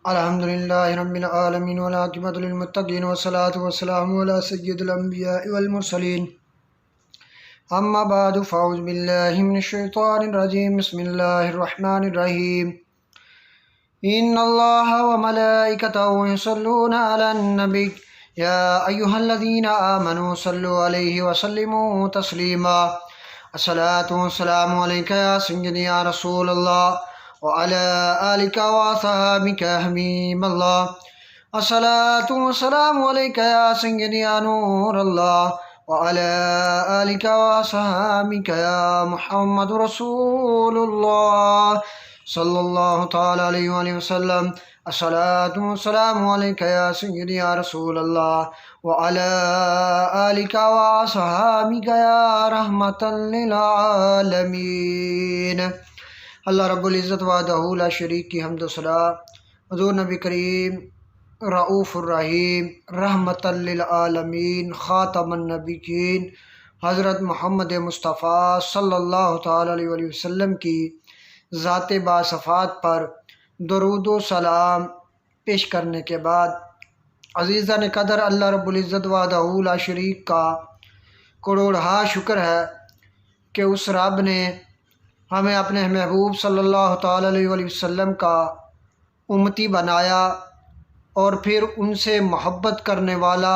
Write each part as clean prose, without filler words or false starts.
الحمد للہ رب العالمین والعاقبۃ للمتقین والصلاۃ والسلام علی سید الانبیاء والمرسلین اما بعد فاعوذ باللہ من الشیطان الرجیم بسم اللہ الرحمن الرحیم ان اللہ وملائکتہ یصلون علی النبی یا ایہا الذین آمنوا صلوا علیہ وسلموا تسلیما الصلاۃ والسلام علیک یا سیدی یا رسول اللہ وعلى آلك وصحابك حبيب الله الصلاة والسلام عليك يا سيدي يا نور الله وعلى آلك وصحابك يا محمد رسول الله صلى الله تعالى عليه وآله وسلم الصلاة والسلام عليك يا سيدي يا رسول الله وعلى آلك وصحابك يا رحمة للعالمين۔ اللہ رب العزت وحدہ لا شریک کی حمد و ثنا، حضور نبی کریم رؤوف الرحیم رحمۃ للعالمین خاتم النبیین حضرت محمد مصطفیٰ صلی اللہ تعالیٰ علیہ وآلہ وسلم کی ذات باصفات پر درود و سلام پیش کرنے کے بعد، عزیزان قدر، اللہ رب العزت وحدہ لا شریک کا کروڑہا شکر ہے کہ اس رب نے ہمیں اپنے محبوب صلی اللہ تعالیٰ علیہ وآلہ وسلم کا امتی بنایا، اور پھر ان سے محبت کرنے والا،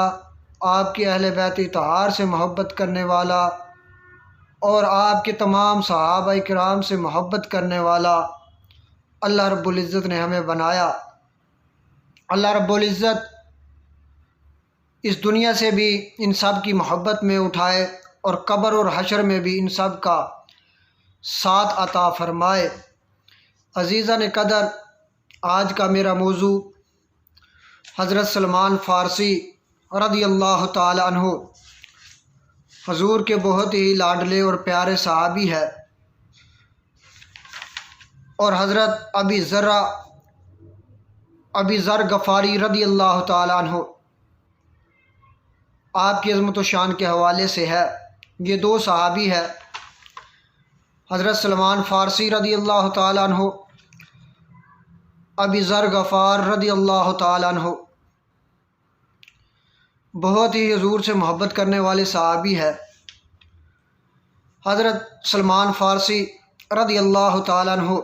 آپ کے اہل بیت طہار سے محبت کرنے والا، اور آپ کے تمام صحابہ کرام سے محبت کرنے والا اللہ رب العزت نے ہمیں بنایا۔ اللہ رب العزت اس دنیا سے بھی ان سب کی محبت میں اٹھائے، اور قبر اور حشر میں بھی ان سب کا ساتھ عطا فرمائے۔ عزیزان قدر، آج کا میرا موضوع حضرت سلمان فارسی رضی اللہ تعالی عنہ، حضور کے بہت ہی لاڈلے اور پیارے صحابی ہے، اور حضرت ابی ذر غفاری رضی اللہ تعالی عنہ آپ کی عظمت و شان کے حوالے سے ہے۔ یہ دو صحابی ہے، حضرت سلمان فارسی رضی اللہ تعالیٰ عنہ، ابی ذر غفار رضی اللہ تعالیٰ عنہ، بہت ہی حضور سے محبت کرنے والے صحابی ہے۔ حضرت سلمان فارسی رضی اللہ تعالیٰ عنہ،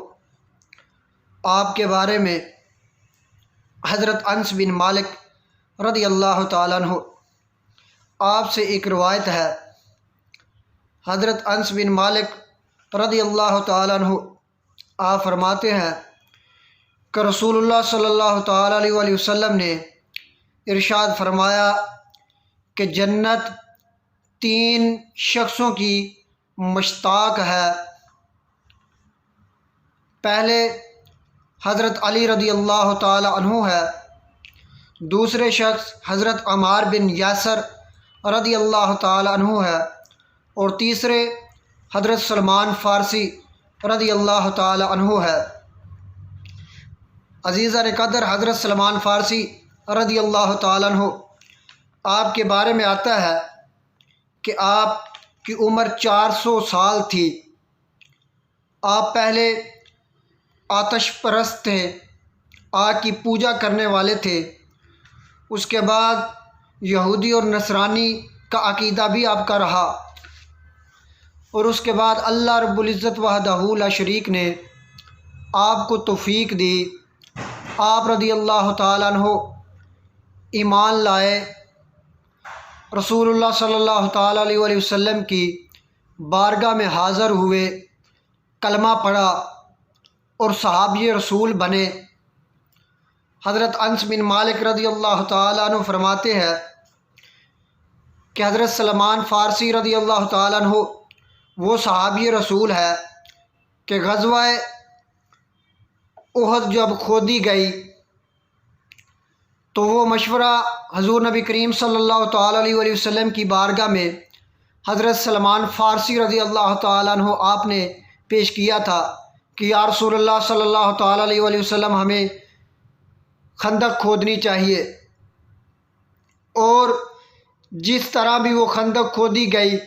آپ کے بارے میں حضرت انس بن مالک رضی اللہ تعالیٰ عنہ آپ سے ایک روایت ہے۔ حضرت انس بن مالک رضی اللہ تعالیٰ عنہ آپ فرماتے ہیں کہ رسول اللہ صلی اللہ تعالیٰ علیہ وآلہ وسلم نے ارشاد فرمایا کہ جنت 3 شخصوں کی مشتاق ہے۔ پہلے حضرت علی رضی اللہ تعالیٰ عنہ ہے، دوسرے شخص حضرت عمار بن یاسر رضی اللہ تعالیٰ عنہ ہے، اور تیسرے حضرت سلمان فارسی رضی اللہ تعالی عنہ ہے۔ عزیزان قدر، حضرت سلمان فارسی رضی اللہ تعالی عنہ آپ کے بارے میں آتا ہے کہ آپ کی عمر 400 سال تھی۔ آپ پہلے آتش پرست تھے، آگ کی پوجا کرنے والے تھے۔ اس کے بعد یہودی اور نصرانی کا عقیدہ بھی آپ کا رہا، اور اس کے بعد اللہ رب العزت وحدہ لا شریک نے آپ کو توفیق دی، آپ رضی اللہ تعالیٰ عنہ ایمان لائے، رسول اللہ صلی اللہ تعالیٰ علیہ وآلہ وسلم کی بارگاہ میں حاضر ہوئے، کلمہ پڑھا اور صحابی رسول بنے۔ حضرت انس بن مالک رضی اللہ تعالیٰ عنہ فرماتے ہیں کہ حضرت سلمان فارسی رضی اللہ تعالیٰ عنہ وہ صحابی رسول ہے کہ غزوہ احد جب کھودی گئی تو وہ مشورہ حضور نبی کریم صلی اللہ تعالیٰ علیہ وآلہ وسلم کی بارگاہ میں حضرت سلمان فارسی رضی اللہ تعالیٰ عنہ آپ نے پیش کیا تھا کہ یا رسول اللہ صلی اللہ تعالیٰ علیہ وآلہ وسلم، ہمیں خندق کھودنی چاہیے، اور جس طرح بھی وہ خندق کھودی گئی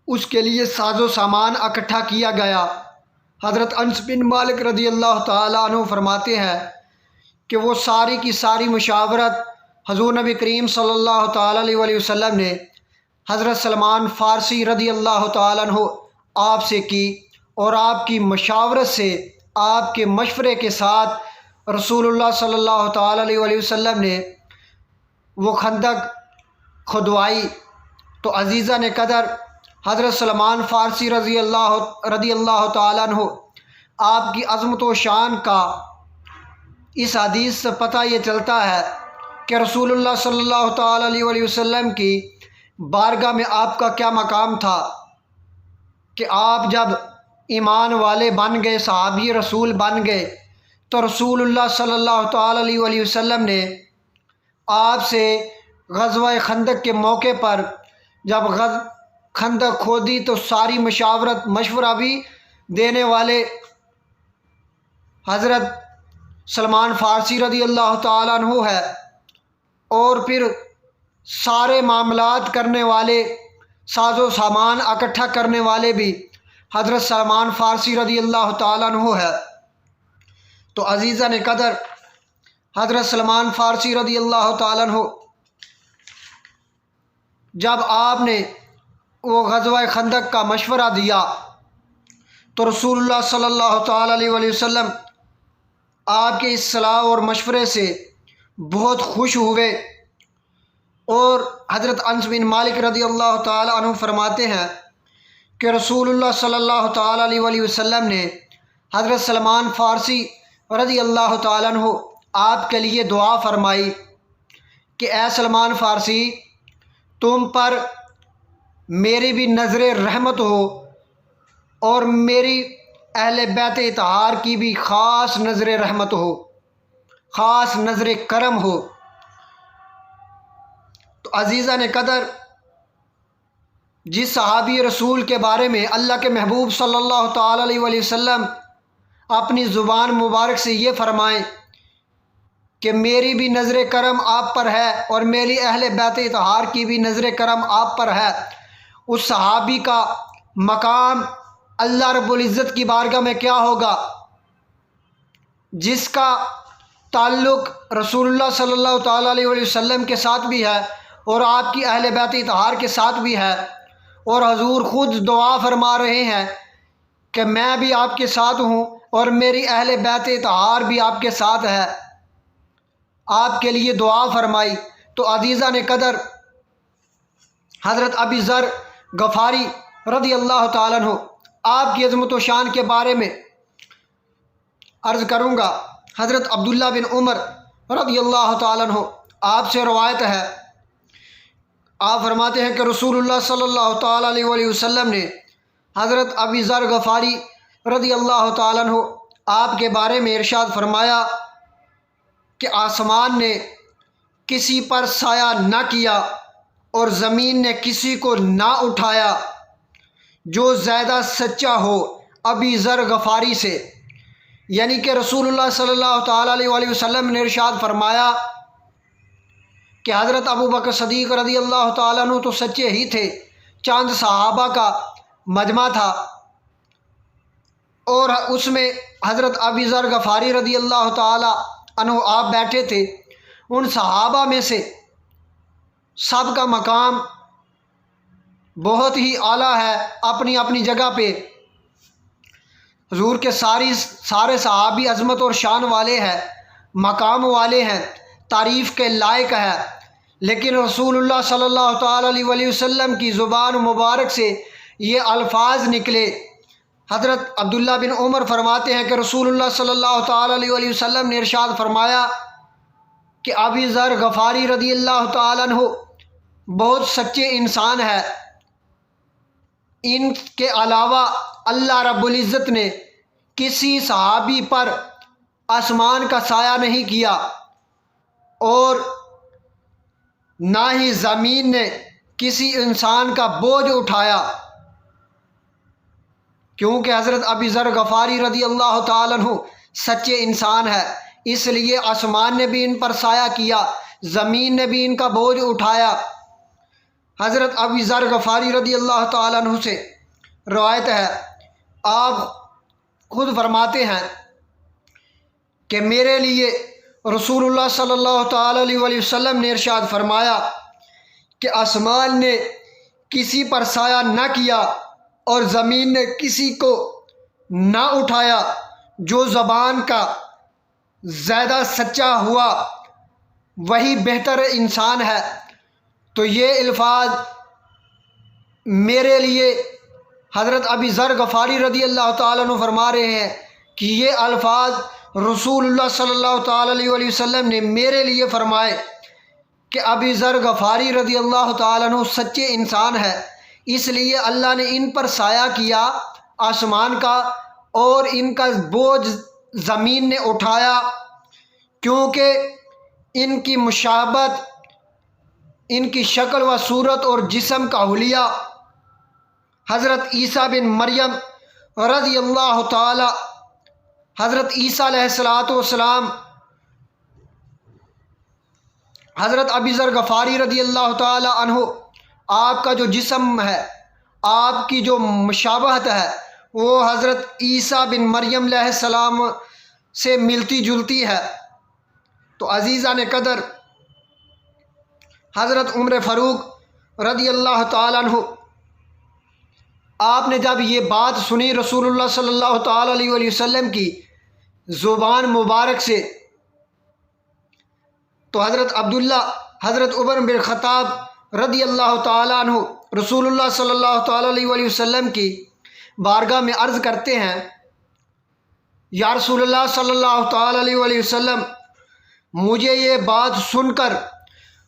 اس کے لیے ساز و سامان اکٹھا کیا گیا۔ حضرت انس بن مالک رضی اللہ تعالیٰ عنہ فرماتے ہیں کہ وہ ساری کی ساری مشاورت حضور نبی کریم صلی اللہ تعالیٰ علیہ وسلم نے حضرت سلمان فارسی رضی اللہ تعالیٰ عنہ آپ سے کی، اور آپ کی مشاورت سے، آپ کے مشورے کے ساتھ رسول اللہ صلی اللہ تعالیٰ علیہ وسلم نے وہ خندق کھدوائی۔ تو عزیزہ نے قدر حضرت سلمان فارسی رضی اللہ تعالیٰ عنہ آپ کی عظمت و شان کا اس حدیث سے پتہ یہ چلتا ہے کہ رسول اللہ صلی اللہ تعالیٰ علیہ وسلم کی بارگاہ میں آپ کا کیا مقام تھا کہ آپ جب ایمان والے بن گئے، صحابی رسول بن گئے، تو رسول اللہ صلی اللہ تعالیٰ علیہ وسلم نے آپ سے غزوہ خندق کے موقع پر جب خندق کھودی تو ساری مشورہ بھی دینے والے حضرت سلمان فارسی رضی اللہ تعالیٰ عنہ ہے، اور پھر سارے معاملات کرنے والے، ساز و سامان اکٹھا کرنے والے بھی حضرت سلمان فارسی رضی اللہ تعالیٰ عنہ ہے۔ تو عزیزہ نے قدر حضرت سلمان فارسی رضی اللہ تعالیٰ عنہ جب آپ نے وہ غزوہ خندق کا مشورہ دیا تو رسول اللہ صلی اللہ تعالیٰ علیہ وسلم آپ کے اس صلاح اور مشورے سے بہت خوش ہوئے، اور حضرت انس بن مالک رضی اللہ تعالیٰ عنہ فرماتے ہیں کہ رسول اللہ صلی اللہ تعالیٰ علیہ وسلم نے حضرت سلمان فارسی رضی اللہ تعالیٰ عنہ آپ کے لیے دعا فرمائی کہ اے سلمان فارسی، تم پر میری بھی نظر رحمت ہو اور میری اہل بیت اطہار کی بھی خاص نظر رحمت ہو، خاص نظر کرم ہو۔ تو عزیزہ نے قدر جس صحابی رسول کے بارے میں اللہ کے محبوب صلی اللہ تعالیٰ علیہ وسلم اپنی زبان مبارک سے یہ فرمائیں کہ میری بھی نظر کرم آپ پر ہے اور میری اہل بیت اطہار کی بھی نظر کرم آپ پر ہے، اس صحابی کا مقام اللہ رب العزت کی بارگاہ میں کیا ہوگا؟ جس کا تعلق رسول اللہ صلی اللہ تعالیٰ علیہ وسلم کے ساتھ بھی ہے اور آپ کی اہل بیت اطہار کے ساتھ بھی ہے، اور حضور خود دعا فرما رہے ہیں کہ میں بھی آپ کے ساتھ ہوں اور میری اہل بیت اطہار بھی آپ کے ساتھ ہے، آپ کے لیے دعا فرمائی۔ تو عزیزہ نے قدر حضرت ابی ذر غفاری رضی اللہ تعالیٰ عنہ آپ کی عظمت و شان کے بارے میں عرض کروں گا۔ حضرت عبداللہ بن عمر رضی اللہ تعالیٰ عنہ آپ سے روایت ہے، آپ فرماتے ہیں کہ رسول اللہ صلی اللہ تعالیٰ علیہ وسلم نے حضرت ابی ذر غفاری رضی اللہ تعالیٰ عنہ آپ کے بارے میں ارشاد فرمایا کہ آسمان نے کسی پر سایہ نہ کیا اور زمین نے کسی کو نہ اٹھایا جو زیادہ سچا ہو ابی ذر غفاری سے، یعنی کہ رسول اللہ صلی اللہ تعالیٰ علیہ وسلم نے ارشاد فرمایا کہ حضرت ابو بکر صدیق رضی اللہ تعالیٰ عنہ تو سچے ہی تھے، چاند صحابہ کا مجمع تھا، اور اس میں حضرت ابی ذر غفاری رضی اللہ تعالیٰ عنہ آپ بیٹھے تھے۔ ان صحابہ میں سے سب کا مقام بہت ہی اعلیٰ ہے اپنی اپنی جگہ پہ، حضور کے سارے صحابی عظمت اور شان والے ہیں، مقام والے ہیں، تعریف کے لائق ہے، لیکن رسول اللہ صلی اللہ تعالیٰ علیہ وسلم کی زبان مبارک سے یہ الفاظ نکلے۔ حضرت عبداللہ بن عمر فرماتے ہیں کہ رسول اللہ صلی اللہ تعالیٰ علیہ وسلم نے ارشاد فرمایا کہ ابی ذر غفاری رضی اللہ تعالیٰ عنہ بہت سچے انسان ہے، ان کے علاوہ اللہ رب العزت نے کسی صحابی پر آسمان کا سایہ نہیں کیا اور نہ ہی زمین نے کسی انسان کا بوجھ اٹھایا، کیونکہ حضرت ابی ذر غفاری رضی اللہ تعالیٰ عنہ سچے انسان ہے، اس لیے آسمان نے بھی ان پر سایہ کیا، زمین نے بھی ان کا بوجھ اٹھایا۔ حضرت ابی ذر غفاری رضی اللہ تعالیٰ عنہ سے روایت ہے، آپ خود فرماتے ہیں کہ میرے لیے رسول اللہ صلی اللہ تعالی علیہ وسلم نے ارشاد فرمایا کہ آسمان نے کسی پر سایہ نہ کیا اور زمین نے کسی کو نہ اٹھایا جو زبان کا زیادہ سچا ہوا وہی بہتر انسان ہے۔ تو یہ الفاظ میرے لیے حضرت ابی ذر غفاری رضی اللہ تعالیٰ عنہ فرما رہے ہیں کہ یہ الفاظ رسول اللہ صلی اللہ تعالیٰ علیہ وسلم نے میرے لیے فرمائے کہ ابی ذر غفاری رضی اللہ تعالیٰ عنہ سچے انسان ہے، اس لیے اللہ نے ان پر سایہ کیا آسمان کا اور ان کا بوجھ زمین نے اٹھایا، کیونکہ ان کی مشابہت، ان کی شکل و صورت اور جسم کا حلیہ حضرت عیسیٰ بن مریم رضی اللہ تعالی، حضرت عیسیٰ علیہ السلام، حضرت ابی ذر غفاری رضی اللہ تعالی عنہ، آپ کا جو جسم ہے، آپ کی جو مشابہت ہے وہ حضرت عیسیٰ بن مریم علیہ السلام سے ملتی جلتی ہے۔ تو عزیزان قدر، حضرت عمر فاروق رضی اللہ تعالیٰ عنہ، آپ نے جب یہ بات سنی رسول اللہ صلی اللہ تعالیٰ علیہ وسلم کی زبان مبارک سے، تو حضرت عبداللہ، حضرت عمر بن خطاب رضی اللہ تعالیٰ عنہ رسول اللہ صلی اللہ تعالیٰ علیہ وسلم کی بارگاہ میں عرض کرتے ہیں، یا رسول اللہ صلی اللہ تعالیٰ علیہ وسلم، مجھے یہ بات سن کر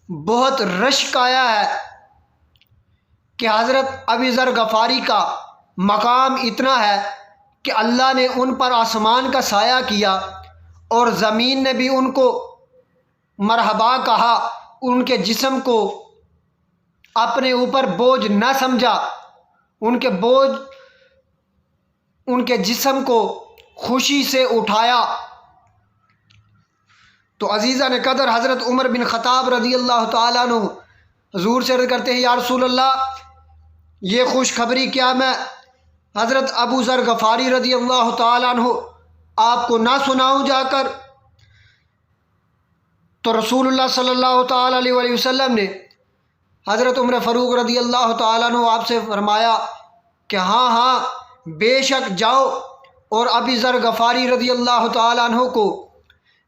بہت رشک آیا ہے کہ حضرت ابی ذر غفاری کا مقام اتنا ہے کہ اللہ نے ان پر آسمان کا سایہ کیا اور زمین نے بھی ان کو مرحبا کہا، ان کے جسم کو اپنے اوپر بوجھ نہ سمجھا، ان کے جسم کو خوشی سے اٹھایا۔ تو عزیزان قدر، حضرت عمر بن خطاب رضی اللہ تعالیٰ عنہ حضور سے عرض کرتے ہیں، یا رسول اللہ، یہ خوشخبری کیا میں حضرت ابو ذر غفاری رضی اللہ تعالیٰ عنہ آپ کو نہ سناؤں جا کر؟ تو رسول اللہ صلی اللہ تعالیٰ علیہ وسلم نے حضرت عمر فاروق رضی اللہ تعالیٰ عنہ آپ سے فرمایا کہ ہاں بے شک جاؤ اور ابی ذر غفاری رضی اللہ تعالیٰ عنہ کو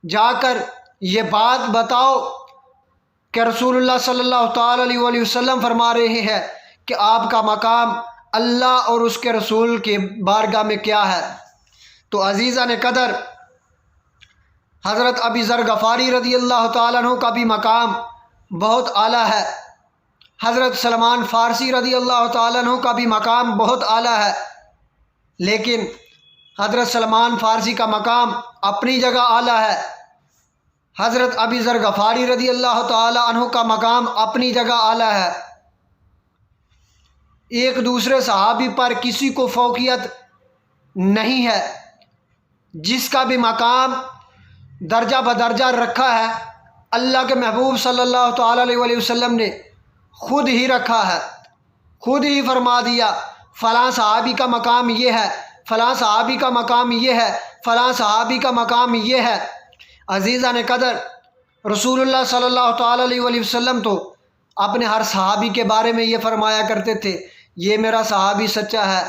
جا کر یہ بات بتاؤ کہ رسول اللہ صلی اللہ تعالیٰ علیہ وسلم فرما رہے ہیں کہ آپ کا مقام اللہ اور اس کے رسول کے بارگاہ میں کیا ہے۔ تو عزیزان قدر، حضرت ابی ذر غفاری رضی اللہ تعالیٰ عنہ کا بھی مقام بہت اعلیٰ ہے، حضرت سلمان فارسی رضی اللہ تعالیٰ عنہ کا بھی مقام بہت اعلیٰ ہے، لیکن حضرت سلمان فارسی کا مقام اپنی جگہ اعلیٰ ہے، حضرت ابی ذر غفاری رضی اللہ تعالیٰ عنہ کا مقام اپنی جگہ اعلیٰ ہے۔ ایک دوسرے صحابی پر کسی کو فوقیت نہیں ہے، جس کا بھی مقام درجہ بدرجہ رکھا ہے اللہ کے محبوب صلی اللہ تعالیٰ علیہ وسلم نے خود ہی رکھا ہے، خود ہی فرما دیا فلاں صحابی کا مقام یہ ہے، فلاں صحابی کا مقام یہ ہے، فلاں صحابی کا مقام یہ ہے۔ عزیزان قدر، رسول اللہ صلی اللہ تعالیٰ علیہ وسلم تو اپنے ہر صحابی کے بارے میں یہ فرمایا کرتے تھے، یہ میرا صحابی سچا ہے،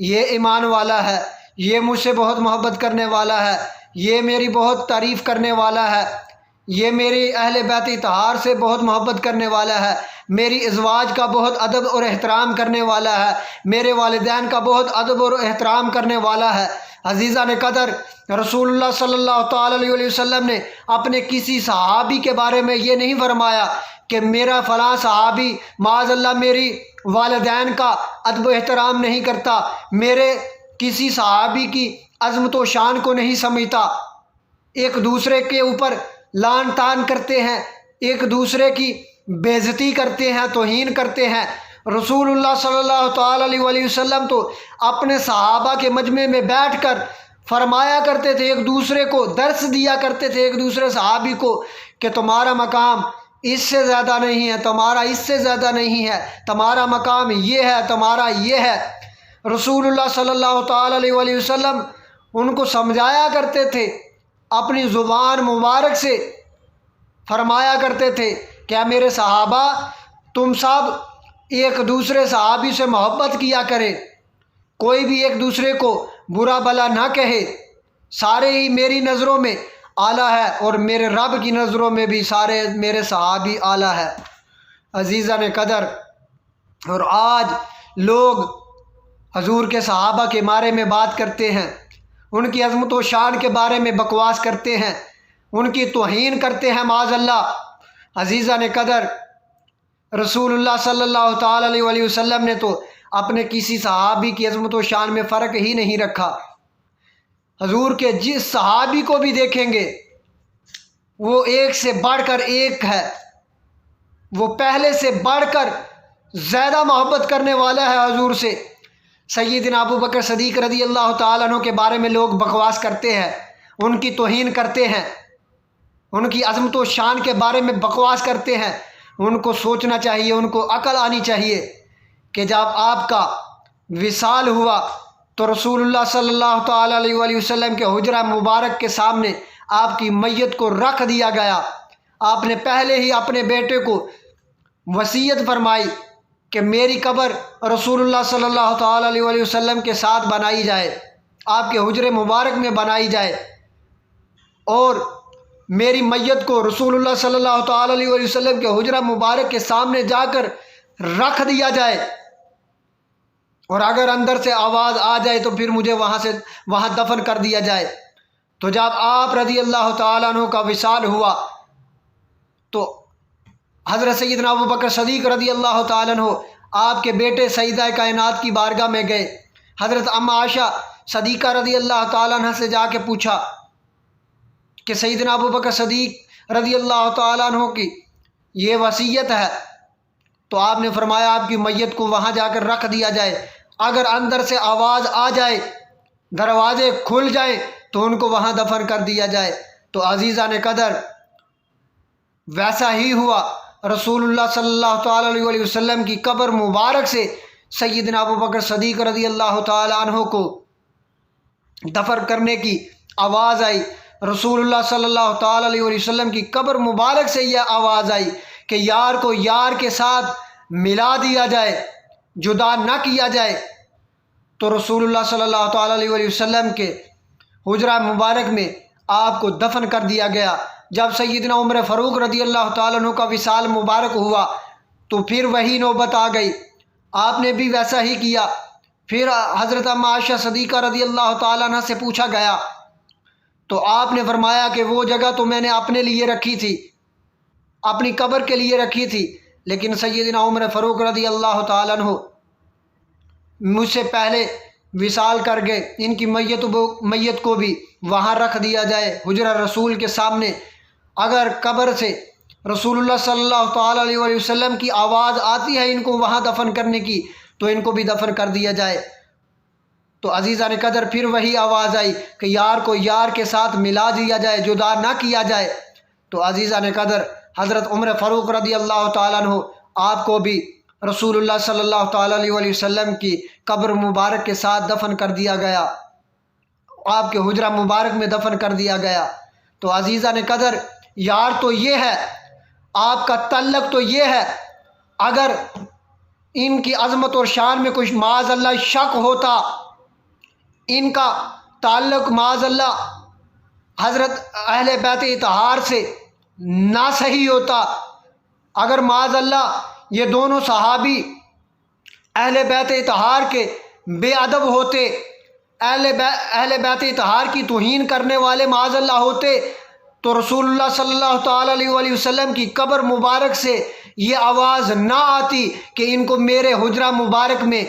یہ ایمان والا ہے، یہ مجھ سے بہت محبت کرنے والا ہے، یہ میری بہت تعریف کرنے والا ہے، یہ میری اہل بیت اطہار سے بہت محبت کرنے والا ہے، میری ازواج کا بہت ادب اور احترام کرنے والا ہے، میرے والدین کا بہت ادب اور احترام کرنے والا ہے۔ عزیزان قدر، رسول اللہ صلی اللہ تعالیٰ علیہ وسلم نے اپنے کسی صحابی کے بارے میں یہ نہیں فرمایا کہ میرا فلاں صحابی معاذ اللہ میری والدین کا ادب و احترام نہیں کرتا، میرے کسی صحابی کی عظمت و شان کو نہیں سمجھتا۔ ایک دوسرے کے اوپر لان تان کرتے ہیں، ایک دوسرے کی بے عزتی کرتے ہیں، توہین کرتے ہیں۔ رسول اللہ صلی اللہ تعالیٰ علیہ وسلم تو اپنے صحابہ کے مجمع میں بیٹھ کر فرمایا کرتے تھے، ایک دوسرے کو درس دیا کرتے تھے، ایک دوسرے صحابی کو، کہ تمہارا مقام اس سے زیادہ نہیں ہے، تمہارا اس سے زیادہ نہیں ہے، تمہارا مقام یہ ہے، تمہارا یہ ہے۔ رسول اللہ صلی اللہ تعالیٰ علیہ وسلم ان کو سمجھایا کرتے تھے اپنی زبان مبارک سے فرمایا کرتے تھے کہ میرے صحابہ تم سب ایک دوسرے صحابی سے محبت کیا کرے، کوئی بھی ایک دوسرے کو برا بھلا نہ کہے، سارے ہی میری نظروں میں اعلیٰ ہے اور میرے رب کی نظروں میں بھی سارے میرے صحابی اعلیٰ ہے۔ عزیزان قدر، اور آج لوگ حضور کے صحابہ کے بارے میں بات کرتے ہیں، ان کی عظمت و شان کے بارے میں بکواس کرتے ہیں، ان کی توہین کرتے ہیں معاذ اللہ۔ عزیزان قدر، رسول اللہ صلی اللہ تعالیٰ علیہ وسلم نے تو اپنے کسی صحابی کی عظمت و شان میں فرق ہی نہیں رکھا۔ حضور کے جس صحابی کو بھی دیکھیں گے وہ ایک سے بڑھ کر ایک ہے، وہ پہلے سے بڑھ کر زیادہ محبت کرنے والا ہے حضور سے۔ سیدنا ابو بکر صدیق رضی اللہ تعالیٰ عنہ کے بارے میں لوگ بکواس کرتے ہیں، ان کی توہین کرتے ہیں، ان کی عظمت و شان کے بارے میں بکواس کرتے ہیں۔ ان کو سوچنا چاہیے، ان کو عقل آنی چاہیے کہ جب آپ کا وصال ہوا تو رسول اللہ صلی اللہ تعالیٰ علیہ وسلم کے حجرہ مبارک کے سامنے آپ کی میت کو رکھ دیا گیا۔ آپ نے پہلے ہی اپنے بیٹے کو وصیت فرمائی کہ میری قبر رسول اللہ صلی اللہ تعالیٰ علیہ وسلم کے ساتھ بنائی جائے، آپ کے حجرے مبارک میں بنائی جائے، اور میری میت کو رسول اللہ صلی اللہ تعالیٰ علیہ وسلم کے حجرہ مبارک کے سامنے جا کر رکھ دیا جائے، اور اگر اندر سے آواز آ جائے تو پھر مجھے وہاں دفن کر دیا جائے۔ تو جب آپ رضی اللہ تعالیٰ عنہ کا وصال ہوا تو حضرت سیدنا ابو بکر صدیق رضی اللہ تعالیٰ عنہ آپ کے بیٹے سیدہ کائنات کی بارگاہ میں گئے۔ حضرت ام عائشہ صدیقہ رضی اللہ تعالیٰ عنہ سے جا کے پوچھا کہ سیدنا ابو بکر صدیق رضی اللہ تعالیٰ عنہ کی یہ وصیت ہے، تو آپ نے فرمایا آپ کی میت کو وہاں جا کر رکھ دیا جائے، اگر اندر سے آواز آ جائے، دروازے کھل جائیں تو ان کو وہاں دفن کر دیا جائے۔ تو عزیزان قدر، ویسا ہی ہوا۔ رسول اللہ صلی اللہ تعالیٰ علیہ وسلم کی قبر مبارک سے سیدنا ابو بکر صدیق رضی اللہ تعالیٰ عنہ کو دفن کرنے کی آواز آئی۔ رسول اللہ صلی اللہ تعالیٰ علیہ وسلم کی قبر مبارک سے یہ آواز آئی کہ یار کو یار کے ساتھ ملا دیا جائے، جدا نہ کیا جائے۔ تو رسول اللہ صلی اللہ تعالیٰ علیہ وسلم کے حجرہ مبارک میں آپ کو دفن کر دیا گیا۔ جب سیدنا عمر فاروق رضی اللہ تعالیٰ عنہ کا وصال مبارک ہوا تو پھر وہی نوبت آ گئی، آپ نے بھی ویسا ہی کیا۔ پھر حضرت ام عائشہ صدیقہ رضی اللہ تعالیٰ عنہ سے پوچھا گیا تو آپ نے فرمایا کہ وہ جگہ تو میں نے اپنے لیے رکھی تھی، اپنی قبر کے لیے رکھی تھی، لیکن سیدنا عمر فاروق رضی اللہ تعالیٰ عنہ مجھ سے پہلے وصال کر گئے، ان کی میت کو بھی وہاں رکھ دیا جائے حجرہ رسول کے سامنے۔ اگر قبر سے رسول اللہ صلی اللہ تعالیٰ علیہ وسلم کی آواز آتی ہے ان کو وہاں دفن کرنے کی تو ان کو بھی دفن کر دیا جائے۔ تو عزیزان قدر، پھر وہی آواز آئی کہ یار کو یار کے ساتھ ملا دیا جائے، جدا نہ کیا جائے۔ تو عزیزان قدر، حضرت عمر فاروق رضی اللہ تعالیٰ عنہ آپ کو بھی رسول اللہ صلی اللہ تعالیٰ علیہ وسلم کی قبر مبارک کے ساتھ دفن کر دیا گیا، آپ کے حجرہ مبارک میں دفن کر دیا گیا۔ تو عزیزان قدر، یار تو یہ ہے، آپ کا تعلق تو یہ ہے، اگر ان کی عظمت اور شان میں کچھ معاذ اللہ شک ہوتا، ان کا تعلق معاذ اللہ حضرت اہل بیت اطہار سے نہ صحیح ہوتا، اگر معاذ اللہ یہ دونوں صحابی اہل بیت اطہار کے بے ادب ہوتے، اہل بیت اطہار کی توہین کرنے والے معاذ اللہ ہوتے، تو رسول اللہ صلی اللہ تعالیٰ علیہ وسلم کی قبر مبارک سے یہ آواز نہ آتی کہ ان کو میرے حجرہ مبارک میں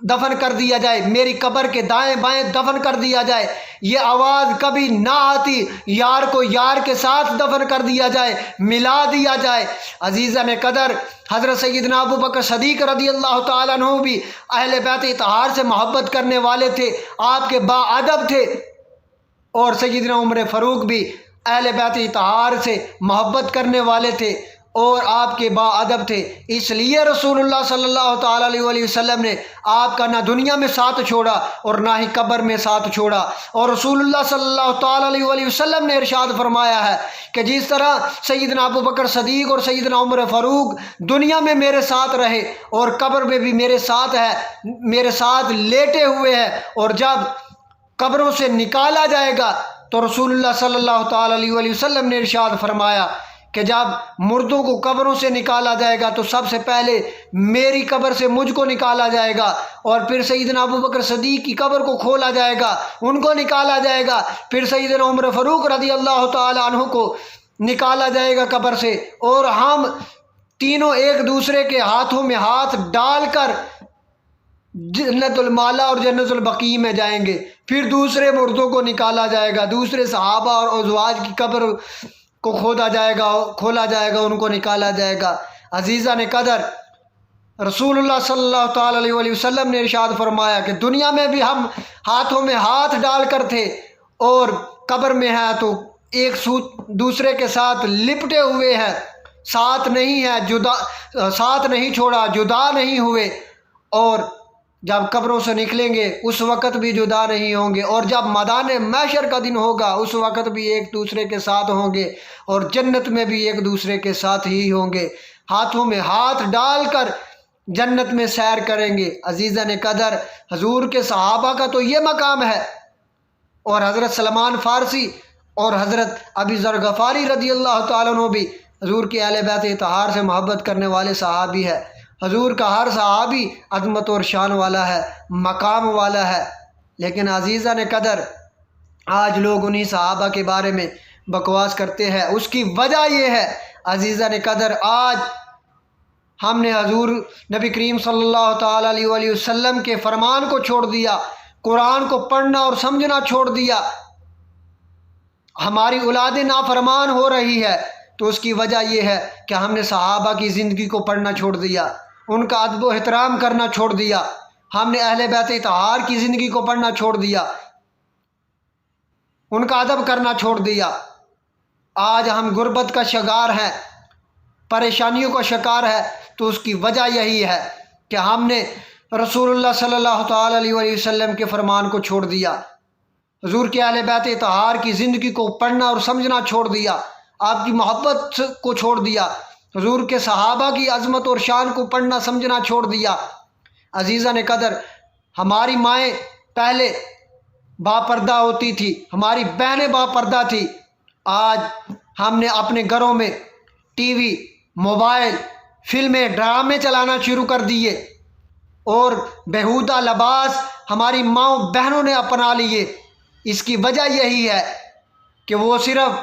دفن کر دیا جائے، میری قبر کے دائیں بائیں دفن کر دیا جائے۔ یہ آواز کبھی نہ آتی یار کو یار کے ساتھ دفن کر دیا جائے، ملا دیا جائے۔ عزیزان قدر، حضرت سیدنا ابو بکر صدیق رضی اللہ تعالیٰ عنہ بھی اہل بیت اطہار سے محبت کرنے والے تھے، آپ کے با ادب تھے، اور سیدنا عمر فاروق بھی اہل بیت اطہار سے محبت کرنے والے تھے، اور آپ کے باادب تھے، اس لیے رسول اللہ صلی اللہ تعالیٰ علیہ وسلم نے آپ کا نہ دنیا میں ساتھ چھوڑا اور نہ ہی قبر میں ساتھ چھوڑا۔ اور رسول اللہ صلی اللہ تعالیٰ علیہ وسلم نے ارشاد فرمایا ہے کہ جس طرح سیدنا ابو بکر صدیق اور سیدنا عمر فاروق دنیا میں میرے ساتھ رہے اور قبر میں بھی میرے ساتھ ہے، میرے ساتھ لیٹے ہوئے ہیں، اور جب قبروں سے نکالا جائے گا تو رسول اللہ صلی اللہ تعالیٰ علیہ وسلم نے ارشاد فرمایا کہ جب مردوں کو قبروں سے نکالا جائے گا تو سب سے پہلے میری قبر سے مجھ کو نکالا جائے گا، اور پھر سیدنا ابو بکر صدیق کی قبر کو کھولا جائے گا، ان کو نکالا جائے گا، پھر سیدنا عمر فاروق رضی اللہ تعالیٰ عنہ کو نکالا جائے گا قبر سے، اور ہم تینوں ایک دوسرے کے ہاتھوں میں ہاتھ ڈال کر جنت المالا اور جنت البقیع میں جائیں گے۔ پھر دوسرے مردوں کو نکالا جائے گا، دوسرے صحابہ اور ازواج کی قبر کو کھولا جائے گا، ان کو نکالا جائے گا۔ عزیزان قدر، رسول اللہ صلی اللہ تعالیٰ علیہ وسلم نے ارشاد فرمایا کہ دنیا میں بھی ہم ہاتھوں میں ہاتھ ڈال کر تھے، اور قبر میں ہیں تو ایک دوسرے کے ساتھ لپٹے ہوئے ہیں، ساتھ نہیں ہے، ساتھ نہیں چھوڑا، جدا نہیں ہوئے، اور جب قبروں سے نکلیں گے اس وقت بھی جدا نہیں ہوں گے، اور جب میدان محشر کا دن ہوگا اس وقت بھی ایک دوسرے کے ساتھ ہوں گے، اور جنت میں بھی ایک دوسرے کے ساتھ ہی ہوں گے، ہاتھوں میں ہاتھ ڈال کر جنت میں سیر کریں گے۔ عزیزان قدر، حضور کے صحابہ کا تو یہ مقام ہے، اور حضرت سلمان فارسی اور حضرت ابی ذر غفاری رضی اللہ تعالیٰ عنہ بھی حضور کے اہل بیت اطہار سے محبت کرنے والے صحابی ہے۔ حضور کا ہر صحابی عظمت اور شان والا ہے، مقام والا ہے، لیکن عزیزان قدر آج لوگ انہی صحابہ کے بارے میں بکواس کرتے ہیں۔ اس کی وجہ یہ ہے عزیزان قدر، آج ہم نے حضور نبی کریم صلی اللہ تعالیٰ علیہ وسلم کے فرمان کو چھوڑ دیا، قرآن کو پڑھنا اور سمجھنا چھوڑ دیا، ہماری اولادیں نافرمان ہو رہی ہے، تو اس کی وجہ یہ ہے کہ ہم نے صحابہ کی زندگی کو پڑھنا چھوڑ دیا، ان کا ادب و احترام کرنا چھوڑ دیا، ہم نے اہل بیت اطہار کی زندگی کو پڑھنا چھوڑ دیا، ان کا ادب کرنا چھوڑ دیا۔ آج ہم غربت کا شکار ہیں، پریشانیوں کا شکار ہے، تو اس کی وجہ یہی ہے کہ ہم نے رسول اللہ صلی اللہ تعالیٰ علیہ وسلم کے فرمان کو چھوڑ دیا، حضور کے اہل بیت اطہار کی زندگی کو پڑھنا اور سمجھنا چھوڑ دیا، آپ کی محبت کو چھوڑ دیا، حضور کے صحابہ کی عظمت اور شان کو پڑھنا سمجھنا چھوڑ دیا۔ عزیزان قدر، ہماری مائیں پہلے باپردہ ہوتی تھی، ہماری بہنیں باپردہ تھی، آج ہم نے اپنے گھروں میں ٹی وی، موبائل، فلمیں، ڈرامے چلانا شروع کر دیے، اور بیہودہ لباس ہماری ماؤں بہنوں نے اپنا لیے۔ اس کی وجہ یہی ہے کہ وہ صرف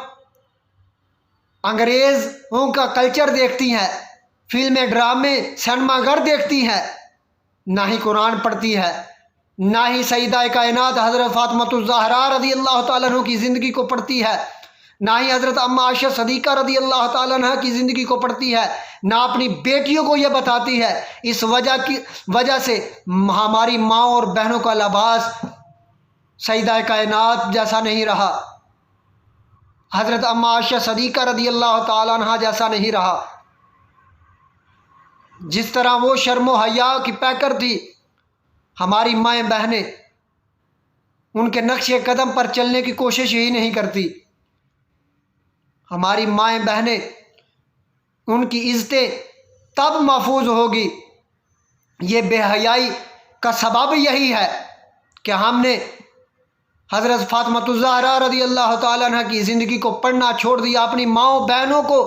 انگریزوں کا کلچر دیکھتی ہیں، فلمیں، ڈرامے، سینما گھر دیکھتی ہیں، نہ ہی قرآن پڑھتی ہے، نہ ہی سیدہ کائنات حضرت فاطمہ الزہرا رضی اللہ تعالیٰ عنہ کی زندگی کو پڑھتی ہے، نہ ہی حضرت اماں عائشہ صدیقہ رضی اللہ تعالیٰ عنہ کی زندگی کو پڑھتی ہے، نہ اپنی بیٹیوں کو یہ بتاتی ہے۔ اس وجہ سے ہماری ماں اور بہنوں کا لباس سیدہ کائنات جیسا نہیں رہا، حضرت اماں عائشہ صدیقہ رضی اللہ تعالیٰ عنہ جیسا نہیں رہا۔ جس طرح وہ شرم و حیا کی پیکر تھی، ہماری مائیں بہنیں ان کے نقش قدم پر چلنے کی کوشش ہی نہیں کرتی۔ ہماری مائیں بہنیں، ان کی عزتیں تب محفوظ ہوگی۔ یہ بے حیائی کا سبب یہی ہے کہ ہم نے حضرت فاطمہ الزہرا رضی اللہ تعالیٰ عنہ کی زندگی کو پڑھنا چھوڑ دیا، اپنی ماؤں بہنوں کو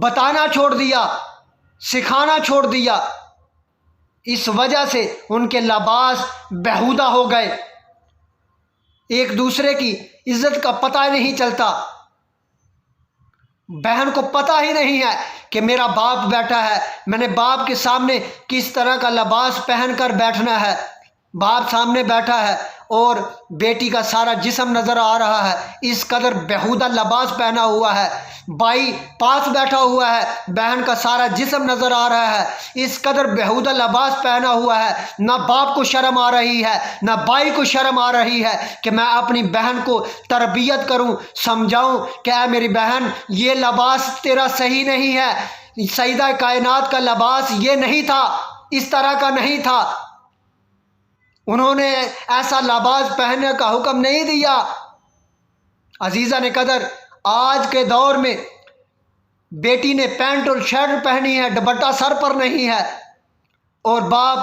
بتانا چھوڑ دیا، سکھانا چھوڑ دیا۔ اس وجہ سے ان کے لباس بیہودہ ہو گئے، ایک دوسرے کی عزت کا پتہ نہیں چلتا، بہن کو پتہ ہی نہیں ہے کہ میرا باپ بیٹھا ہے، میں نے باپ کے سامنے کس طرح کا لباس پہن کر بیٹھنا ہے۔ باپ سامنے بیٹھا ہے اور بیٹی کا سارا جسم نظر آ رہا ہے، اس قدر بیہودہ لباس پہنا ہوا ہے۔ بھائی پاس بیٹھا ہوا ہے، بہن کا سارا جسم نظر آ رہا ہے، اس قدر بیہودہ لباس پہنا ہوا ہے۔ نہ باپ کو شرم آ رہی ہے، نہ بھائی کو شرم آ رہی ہے کہ میں اپنی بہن کو تربیت کروں، سمجھاؤں کہ اے میری بہن، یہ لباس تیرا صحیح نہیں ہے، سیدہ کائنات کا لباس یہ نہیں تھا، اس طرح کا نہیں تھا، انہوں نے ایسا لباس پہننے کا حکم نہیں دیا۔ عزیزان قدر، آج کے دور میں بیٹی نے پینٹ اور شرٹ پہنی ہے، دوپٹہ سر پر نہیں ہے، اور باپ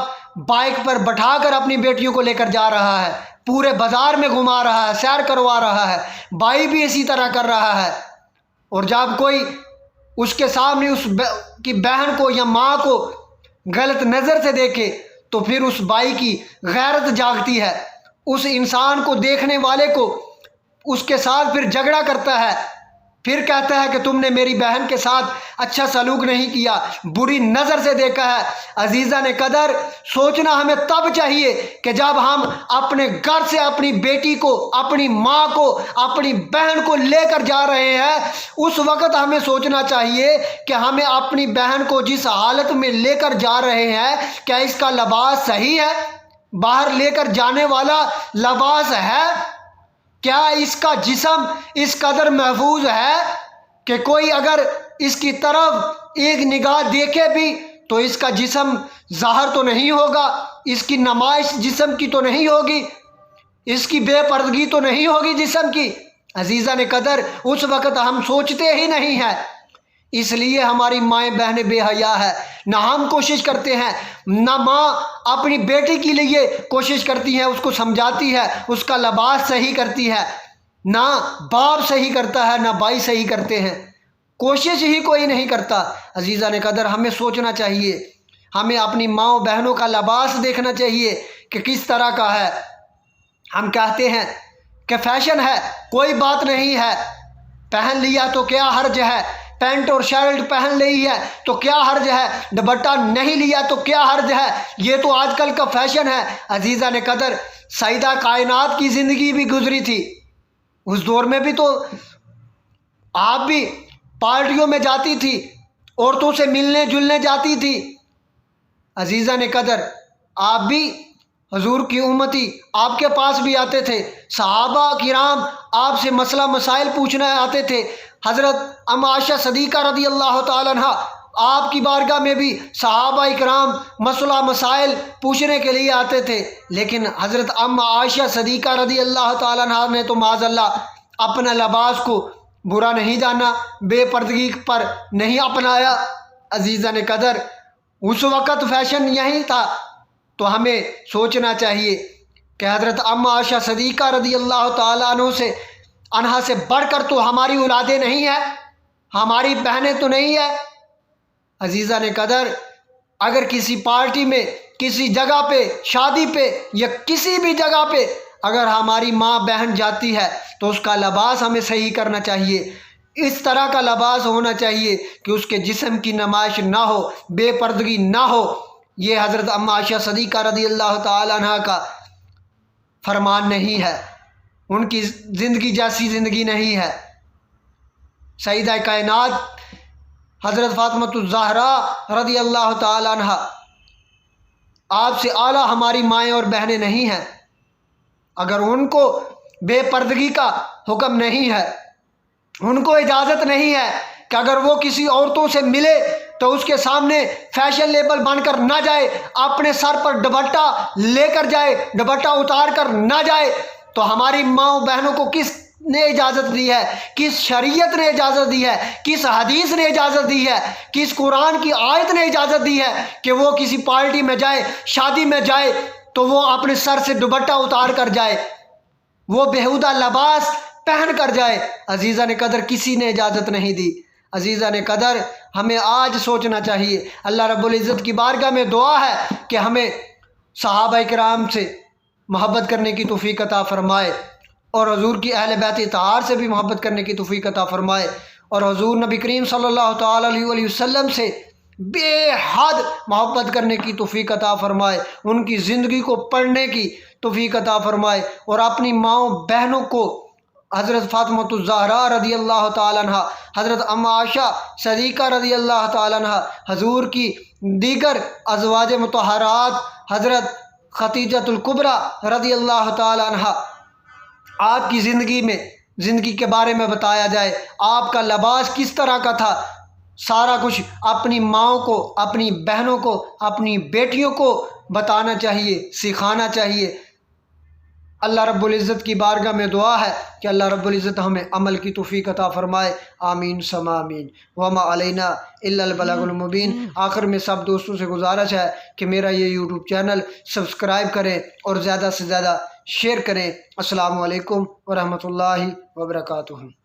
بائک پر بٹھا کر اپنی بیٹیوں کو لے کر جا رہا ہے، پورے بازار میں گھما رہا ہے، سیر کروا رہا ہے، بھائی بھی اسی طرح کر رہا ہے۔ اور جب کوئی اس کے سامنے اس کی بہن کو یا ماں کو غلط نظر سے دیکھے تو پھر اس بھائی کی غیرت جاگتی ہے، اس انسان کو دیکھنے والے کو اس کے ساتھ پھر جھگڑا کرتا ہے، پھر کہتا ہے کہ تم نے میری بہن کے ساتھ اچھا سلوک نہیں کیا، بری نظر سے دیکھا ہے۔ عزیزان قدر، سوچنا ہمیں تب چاہیے کہ جب ہم اپنے گھر سے اپنی بیٹی کو، اپنی ماں کو، اپنی بہن کو لے کر جا رہے ہیں، اس وقت ہمیں سوچنا چاہیے کہ ہمیں اپنی بہن کو جس حالت میں لے کر جا رہے ہیں، کیا اس کا لباس صحیح ہے؟ باہر لے کر جانے والا لباس ہے؟ کیا اس کا جسم اس قدر محفوظ ہے کہ کوئی اگر اس کی طرف ایک نگاہ دیکھے بھی تو اس کا جسم ظاہر تو نہیں ہوگا، اس کی نمائش جسم کی تو نہیں ہوگی، اس کی بے پردگی تو نہیں ہوگی جسم کی؟ عزیزان قدر، اس وقت ہم سوچتے ہی نہیں ہیں۔ اس لیے ہماری مائیں بہنیں بے حیا ہے، نہ ہم کوشش کرتے ہیں، نہ ماں اپنی بیٹی کے لیے کوشش کرتی ہے، اس کو سمجھاتی ہے، اس کا لباس صحیح کرتی ہے، نہ باپ صحیح کرتا ہے، نہ بھائی صحیح کرتے ہیں، کوشش ہی کوئی نہیں کرتا۔ عزیزان قدر، ہمیں سوچنا چاہیے، ہمیں اپنی ماں و بہنوں کا لباس دیکھنا چاہیے کہ کس طرح کا ہے۔ ہم کہتے ہیں کہ فیشن ہے، کوئی بات نہیں ہے، پہن لیا تو کیا حرج ہے، پینٹ اور شرٹ پہن لی ہے تو کیا حرج ہے، دوپٹہ نہیں لیا تو کیا حرج ہے، یہ تو آج کل کا فیشن ہے۔ عزیزان قدر، سیدہ کائنات کی زندگی بھی گزری تھی، اس دور میں بھی تو آپ بھی پارٹیوں میں جاتی تھی، عورتوں سے ملنے جلنے جاتی تھی۔ عزیزان قدر، آپ بھی حضور کی امتی، آپ کے پاس بھی آتے تھے، صحابہ کرام آپ سے مسئلہ مسائل پوچھنے آتے تھے۔ حضرت ام عائشہ صدیقہ رضی اللہ تعالیٰ عنہ، آپ کی بارگاہ میں بھی صحابہ کرام مسئلہ مسائل پوچھنے کے لیے آتے تھے، لیکن حضرت ام عائشہ صدیقہ رضی اللہ تعالیٰ عنہ نے تو معاذ اللہ اپنا لباس کو برا نہیں جانا، بے پردگی پر نہیں اپنایا۔ عزیزان قدر، اس وقت فیشن یہی تھا، تو ہمیں سوچنا چاہیے کہ حضرت ام عائشہ صدیقہ رضی اللہ تعالیٰ عنہ سے بڑھ کر تو ہماری اولادیں نہیں ہیں، ہماری بہنیں تو نہیں ہیں۔ عزیزان قدر، اگر کسی پارٹی میں، کسی جگہ پہ، شادی پہ یا کسی بھی جگہ پہ اگر ہماری ماں بہن جاتی ہے تو اس کا لباس ہمیں صحیح کرنا چاہیے، اس طرح کا لباس ہونا چاہیے کہ اس کے جسم کی نمائش نہ ہو، بے پردگی نہ ہو۔ یہ حضرت ام عائشہ صدیقہ رضی اللہ تعالیٰ عنہ کا فرمان نہیں ہے، ان کی زندگی جیسی زندگی نہیں ہے۔ سیدہ کائنات حضرت فاطمہ الزہرا رضی اللہ تعالیٰ عنہ، آپ سے اعلیٰ ہماری مائیں اور بہنیں نہیں ہیں، اگر ان کو بے پردگی کا حکم نہیں ہے، ان کو اجازت نہیں ہے کہ اگر وہ کسی عورتوں سے ملے تو اس کے سامنے فیشن لیبل بن کر نہ جائے، اپنے سر پر دوپٹہ لے کر جائے، دوپٹہ اتار کر نہ جائے، تو ہماری ماں و بہنوں کو کس نے اجازت دی ہے، کس شریعت نے اجازت دی ہے، کس حدیث نے اجازت دی ہے، کس قرآن کی آیت نے اجازت دی ہے کہ وہ کسی پارٹی میں جائے، شادی میں جائے تو وہ اپنے سر سے دوپٹہ اتار کر جائے، وہ بیہودہ لباس پہن کر جائے؟ عزیزان قدر، کسی نے اجازت نہیں دی۔ عزیزان قدر، ہمیں آج سوچنا چاہیے، اللہ رب العزت کی بارگاہ میں دعا ہے کہ ہمیں صحابہ کرام سے محبت کرنے کی توفیق عطا فرمائے، اور حضور کی اہل بیت اطہار سے بھی محبت کرنے کی توفیق عطا فرمائے، اور حضور نبی کریم صلی اللہ تعالیٰ علیہ وسلم سے بے حد محبت کرنے کی توفیق عطا فرمائے، ان کی زندگی کو پڑھنے کی توفیق عطا فرمائے، اور اپنی ماؤں بہنوں کو حضرت فاطمہ الزہرا رضی اللہ تعالیٰ عنہ، حضرت ام عائشہ صدیقہ رضی اللہ تعالیٰ عنہ، حضور کی دیگر ازواج مطہرات حضرت خدیجۃ الکبریٰ رضی اللہ تعالیٰ عنہ، آپ کی زندگی کے بارے میں بتایا جائے، آپ کا لباس کس طرح کا تھا، سارا کچھ اپنی ماؤں کو، اپنی بہنوں کو، اپنی بیٹیوں کو بتانا چاہیے، سکھانا چاہیے۔ اللہ رب العزت کی بارگاہ میں دعا ہے کہ اللہ رب العزت ہمیں عمل کی توفیق عطا فرمائے، آمین ثم آمین۔ وما علینا الا البلاغ المبین۔ آخر میں سب دوستوں سے گزارش ہے کہ میرا یہ یوٹیوب چینل سبسکرائب کریں اور زیادہ سے زیادہ شیئر کریں۔ السلام علیکم ورحمۃ اللہ وبرکاتہ۔